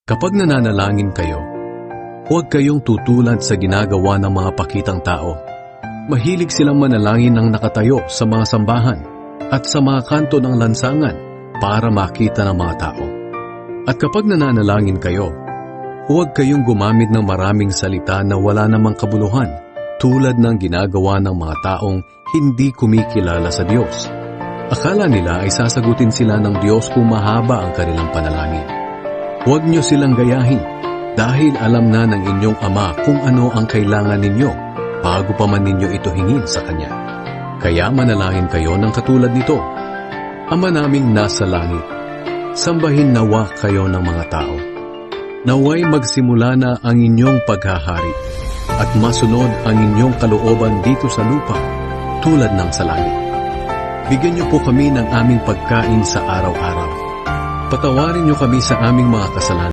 Kapag nananalangin kayo, huwag kayong tutulad sa ginagawa ng mga pakitang tao. Mahilig silang manalangin ng nakatayo sa mga sambahan at sa mga kanto ng lansangan para makita ng mga tao. At kapag nananalangin kayo, huwag kayong gumamit ng maraming salita na wala namang kabuluhan tulad ng ginagawa ng mga taong hindi kumikilala sa Diyos. Akala nila ay sasagutin sila ng Diyos kung mahaba ang kanilang panalangin. Huwag niyo silang gayahin dahil alam na ng inyong Ama kung ano ang kailangan ninyo bago pa man ninyo ito hingin sa Kanya. Kaya manalangin kayo ng katulad nito. Ama naming nasa langit, sambahin nawa kayo ng mga tao. Naway magsimula na ang inyong paghahari at masunod ang inyong kalooban dito sa lupa tulad ng sa langit. Bigyan niyo po kami ng aming pagkain sa araw-araw. Patawarin niyo kami sa aming mga kasalanan